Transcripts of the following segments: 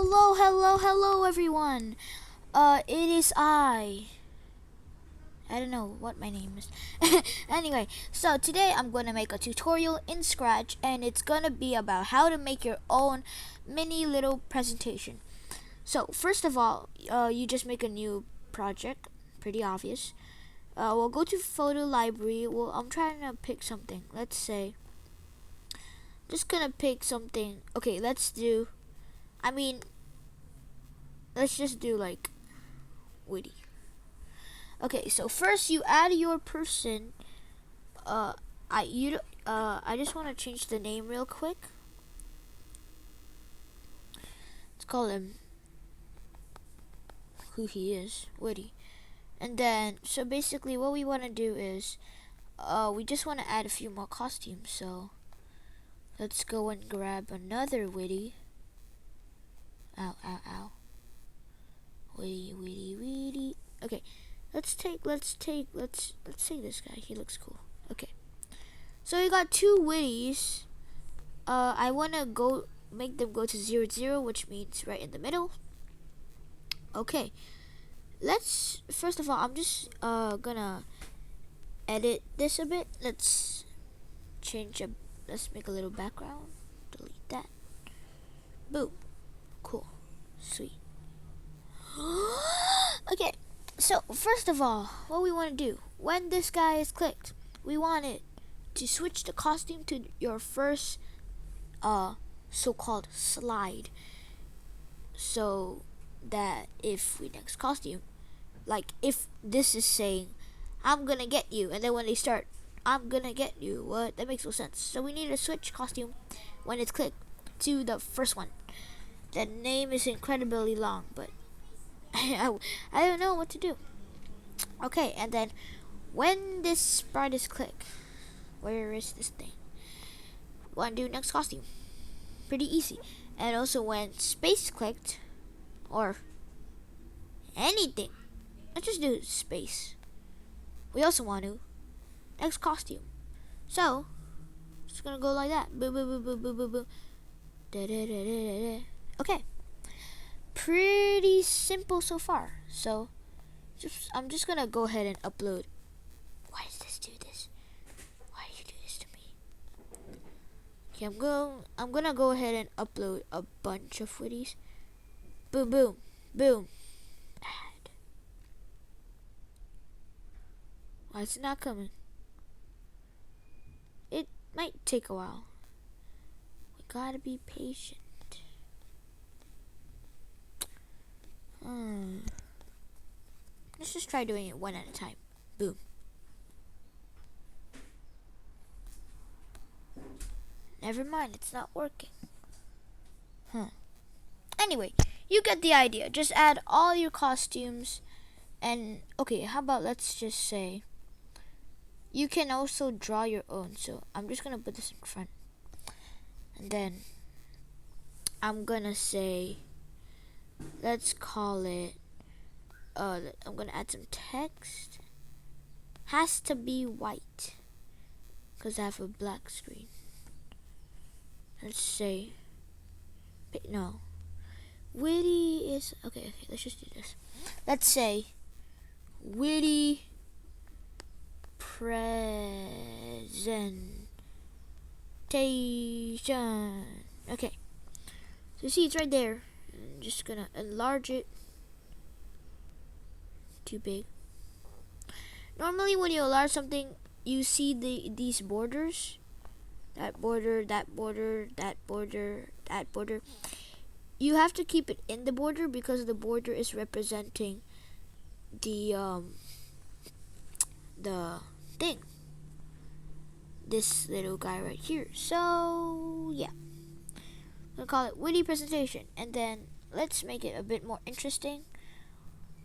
Hello, everyone. It is I don't know what my name is. Anyway, so today I'm gonna make a tutorial in Scratch, and it's gonna be about how to make your own mini little presentation. So first of all, you just make a new project. Pretty obvious. We'll go to photo library. Well, I'm trying to pick something. Let's say, just gonna pick something. Okay, let's do. I mean, let's just do like witty. Okay, so first you add your person. Uh, I just want to change the name real quick. Let's call him who he is, Woody. And then, so basically, what we want to do is, we just want to add a few more costumes. So let's go and grab another Woody. Ow, ow, ow. Woody. Okay, let's take this guy. He looks cool. Okay. So we got two Witties. I wanna make them go to 0, 0, which means right in the middle. Okay. Let's first of all, I'm just gonna edit this a bit. Let's make a little background. Delete that. Boom. Cool. Sweet. Okay. So first of all, what we want to do when this guy is clicked, we want it to switch the costume to your first so-called slide, so that if we next costume, like if this is saying I'm gonna get you, and then when they start I'm gonna get you, what, that makes no sense. So we need to switch costume when it's clicked to the first one. The name is incredibly long, but I don't know what to do. Okay, and then when this sprite is clicked, where is this thing? Want to do next costume? Pretty easy. And also when space clicked, or anything, let's just do space. We also want to next costume. So it's gonna go like that. Boo boo boo boo boo boo boo. Da, da, da, da, da. Okay. Pretty simple so far. So I'm just gonna go ahead and upload. Why does this do this? Why do you do this to me? Okay, I'm gonna go ahead and upload a bunch of Witties. Boom boom boom. Add. Why is it not coming? It might take a while. We gotta be patient. Let's just try doing it one at a time. Boom. Never mind, it's not working. Anyway, you get the idea. Just add all your costumes. And okay, how about let's just say you can also draw your own. So I'm just gonna put this in front, and then I'm gonna say, let's call it, I'm gonna add some text. Has to be white because I have a black screen. Let's say, no, Witty is okay. Let's just do this. Let's say Witty presentation. Okay, so you see it's right there. I'm just gonna enlarge it. Too big. Normally when you enlarge something, you see these borders. That border, that border, that border, that border. You have to keep it in the border because the border is representing the thing. This little guy right here. So yeah, I'm gonna call it Witty Presentation, and then let's make it a bit more interesting.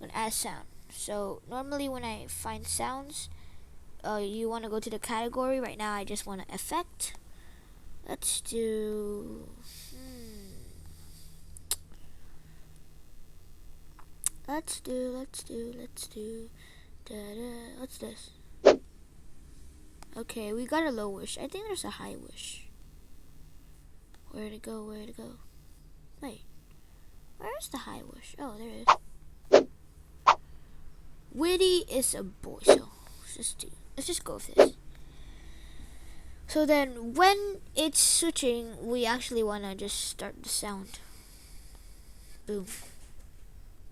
I'm gonna add sound. So normally when I find sounds, you want to go to the category. Right now I just want to effect. Let's do let's do what's this? Okay, we got a low wish. I think there's a high wish. Where to go? Wait. Where's the high wish? Oh, there it is. Witty is a boy, so let's just go with this. So then when it's switching, we actually want to just start the sound. Boom.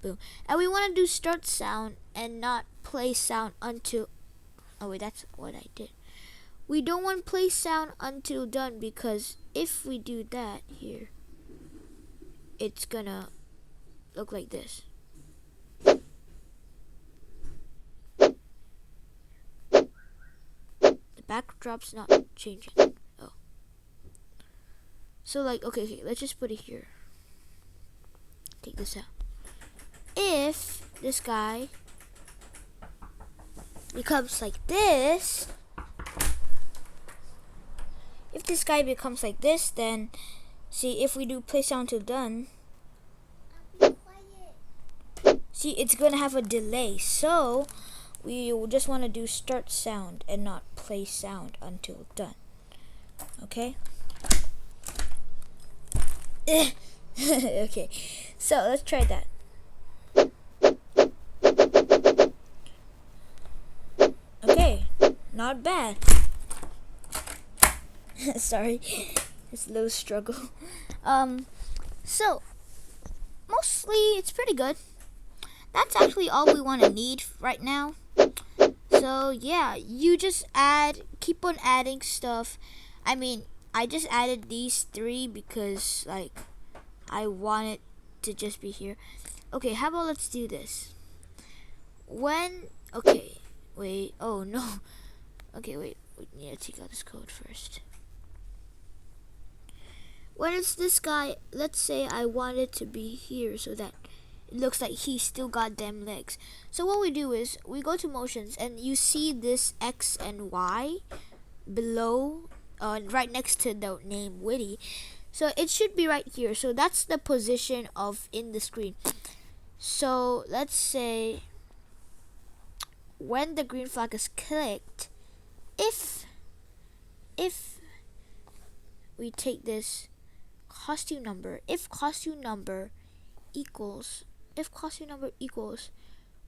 Boom. And we want to do start sound and not play sound until... Oh wait, that's what I did. We don't want play sound until done, because if we do that here, it's gonna look like this. The backdrop's not changing. Oh. So like, okay, let's just put it here. Take this out. If this guy becomes like this, then see, if we do play sound till done, see, it's gonna have a delay. So we just want to do start sound and not play sound until done. Okay. Okay, so let's try that. Okay, not bad. Sorry, it's a little struggle. So mostly it's pretty good. That's actually all we want to need right now. So yeah, you just keep on adding stuff. I mean, I just added these 3 because like I want it to just be here. Okay, how about let's do this. Okay, wait, oh no. Okay, wait, we need to take out this code first. When it's this guy, let's say I want it to be here so that it looks like he's still got them legs. So what we do is we go to motions, and you see this X and Y below, right next to the name Witty. So it should be right here. So that's the position of in the screen. So let's say when the green flag is clicked, if we take this costume number, if costume number equals,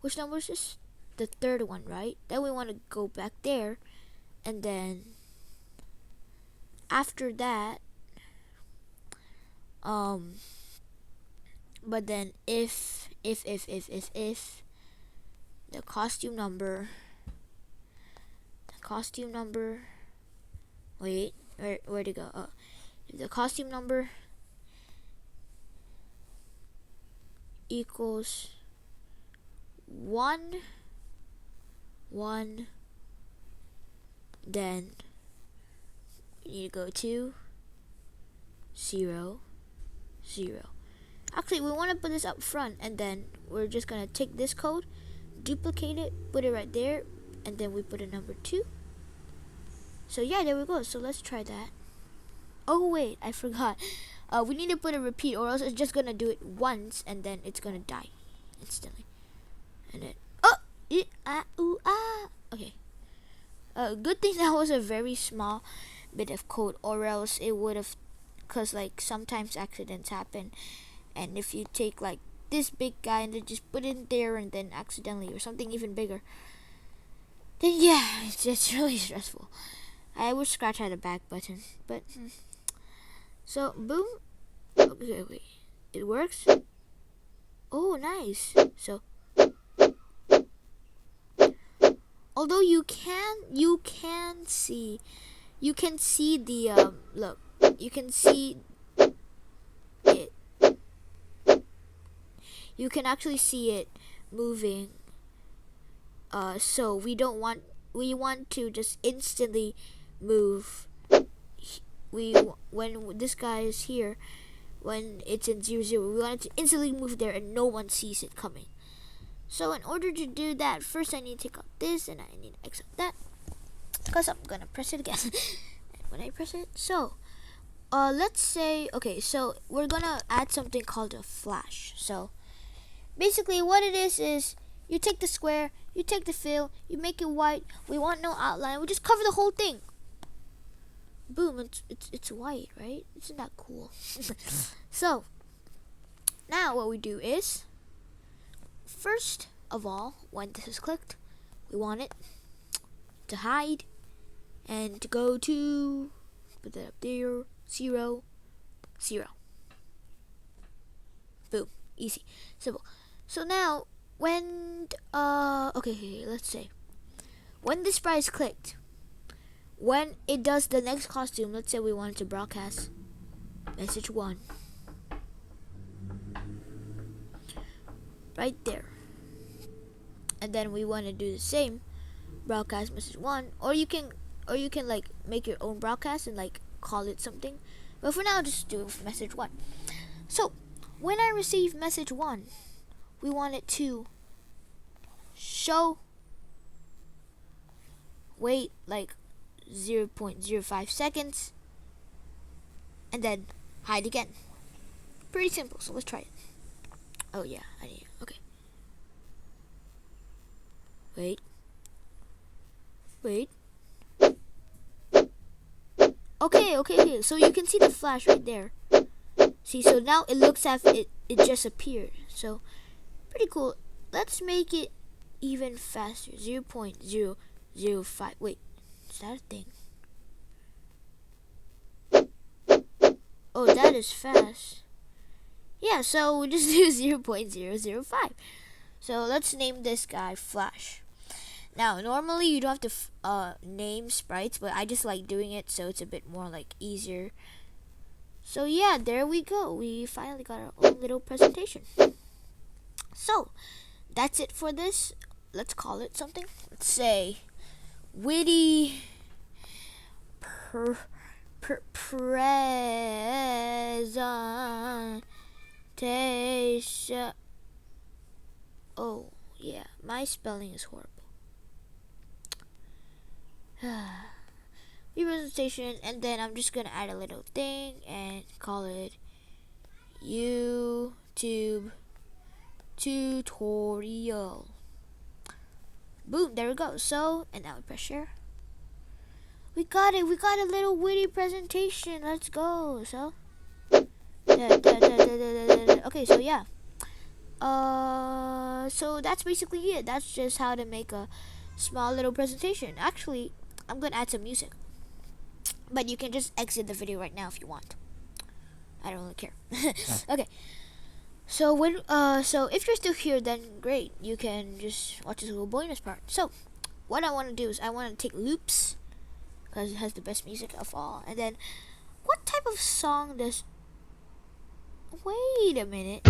which number is this? The 3rd one, right? Then we want to go back there, and then after that, but then if the costume number, wait, where'd it go? If the costume number equals 1, then you need to go to 0, 0. Actually, we want to put this up front, and then we're just gonna take this code, duplicate it, put it right there, and then we put a number 2. So yeah, there we go. So let's try that. Oh wait, I forgot. We need to put a repeat, or else it's just gonna do it once and then it's gonna die instantly. And then okay. Good thing that was a very small bit of code, or else it would have, cause like sometimes accidents happen, and if you take like this big guy and then just put it in there and then accidentally, or something even bigger, then yeah, it's really stressful. I would scratch out the back button, but so boom. Okay, wait, it works. Oh, nice. So although you can see the look, you can see it. You can actually see it moving. So we want to just instantly move. When this guy is here, when it's in 0, 0, we want it to instantly move there and no one sees it coming. So in order to do that, first I need to take out this and I need to X out that, because I'm gonna press it again. And when I press it, so let's say, okay, so we're gonna add something called a flash. So basically what it is you take the square, you take the fill, you make it white. We want no outline, we just cover the whole thing. Boom, it's white, right? Isn't that cool? So Now what we do is, first of all, when this is clicked, we want it to hide and to go to, put that up there, 0, 0. Boom. Easy. Simple. So now, when, okay, let's say, when this sprite is clicked, when it does the next costume, let's say we wanted to broadcast message 1. Right there. And then we want to do the same, broadcast message 1, or you can like make your own broadcast and like call it something. But for now, just do message 1. So, when I receive message 1, we want it to show, wait like 0.05 seconds, and then hide again. Pretty simple, so let's try it. Oh yeah, I need it. Okay. Wait. Okay. So you can see the flash right there. See, so now it looks as if it just appeared. So, pretty cool. Let's make it even faster. 0.005. Wait, is that a thing? Oh, that is fast. Yeah, so we just do 0.005. So let's name this guy Flash. Now, normally you don't have to name sprites, but I just like doing it so it's a bit more like easier. So yeah, there we go. We finally got our own little presentation. So, that's it for this. Let's call it something. Let's say witty presentation. Oh, yeah, my spelling is horrible. Presentation, and then I'm just gonna add a little thing and call it YouTube tutorial. Boom, there we go. So, and now we press share. We got it. We got a little witty presentation. Let's go. So, okay. So yeah. So that's basically it. That's just how to make a small little presentation. Actually, I'm gonna add some music, but you can just exit the video right now if you want. I don't really care. Okay. So so if you're still here, then great. You can just watch this little bonus part. So, what I want to do is I want to take loops, because it has the best music of all. And then, what type of song does? Wait a minute.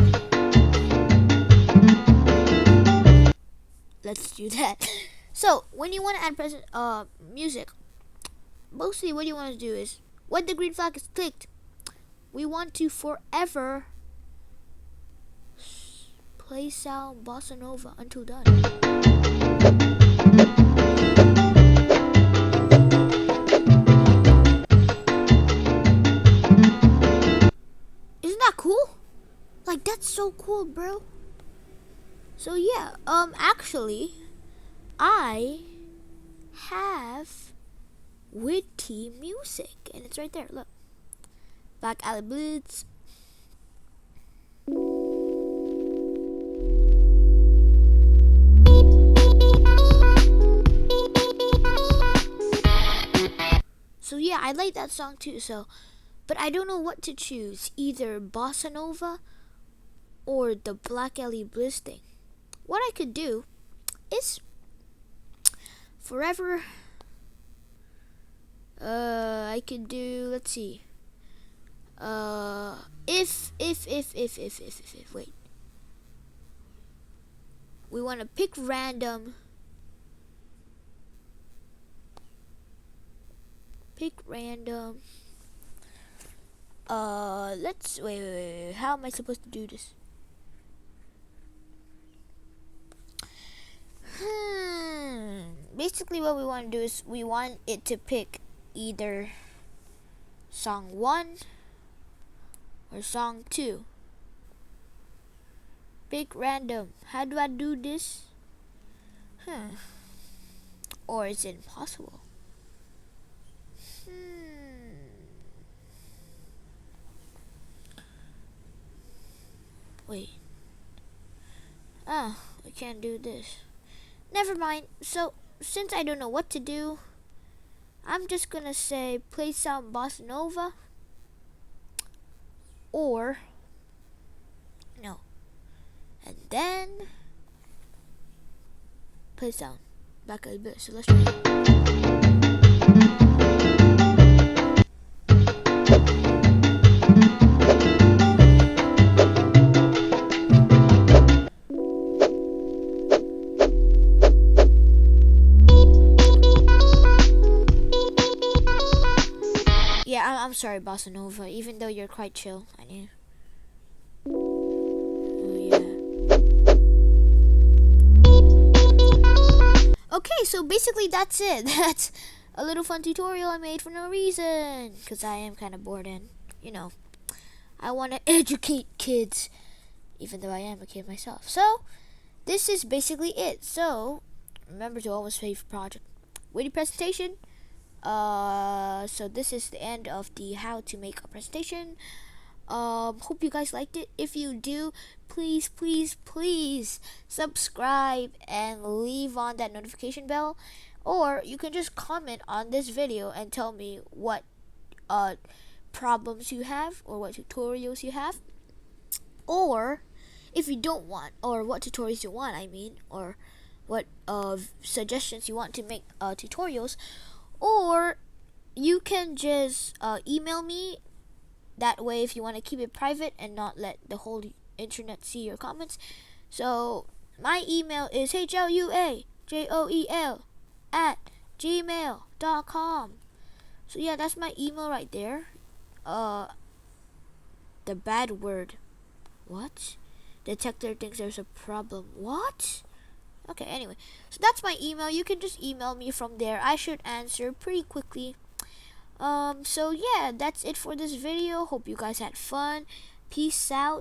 Let's do that. So when you want to add music, mostly what you want to do is when the green flag is clicked, we want to forever play sound bossa nova until done. Isn't that cool? Like, that's so cool, bro. So yeah, actually, I have witty music, and it's right there. Look, Black Alley Blitz. So yeah, I like that song too. So, but I don't know what to choose. Either bossa nova or the Black Alley Blitz thing. What I could do is forever. I could do. Let's see. If wait. We want to pick random. Pick random. Let's wait. How am I supposed to do this? Basically, what we want to do is we want it to pick either song 1 or song 2. Pick random. How do I do this? Or is it impossible? Wait. Ah, I can't do this. Never mind. So, since I don't know what to do, I'm just gonna say play some bossa nova. Or, no. And then, play sound. Back a bit. So let's try it. Yeah, I'm sorry, Bossa Nova. Even though you're quite chill, I knew. Oh yeah. Okay, so basically that's it. That's a little fun tutorial I made for no reason, cause I am kind of bored and I want to educate kids, even though I am a kid myself. So this is basically it. So remember to always save project. Witty presentation. So this is the end of the how to make a presentation. Hope you guys liked it. If you do, please subscribe and leave on that notification bell, or you can just comment on this video and tell me what problems you have or what tutorials you have, or if you don't want, or what tutorials you want, I mean, or what suggestions you want to make tutorials, or you can just email me. That way, if you want to keep it private and not let the whole internet see your comments. So my email is hluajoel@gmail.com. So yeah, that's my email right there. The bad word. What? Detector thinks there's a problem. What? Okay, anyway. So that's my email. You can just email me from there. I should answer pretty quickly. So yeah, that's it for this video. Hope you guys had fun. Peace out.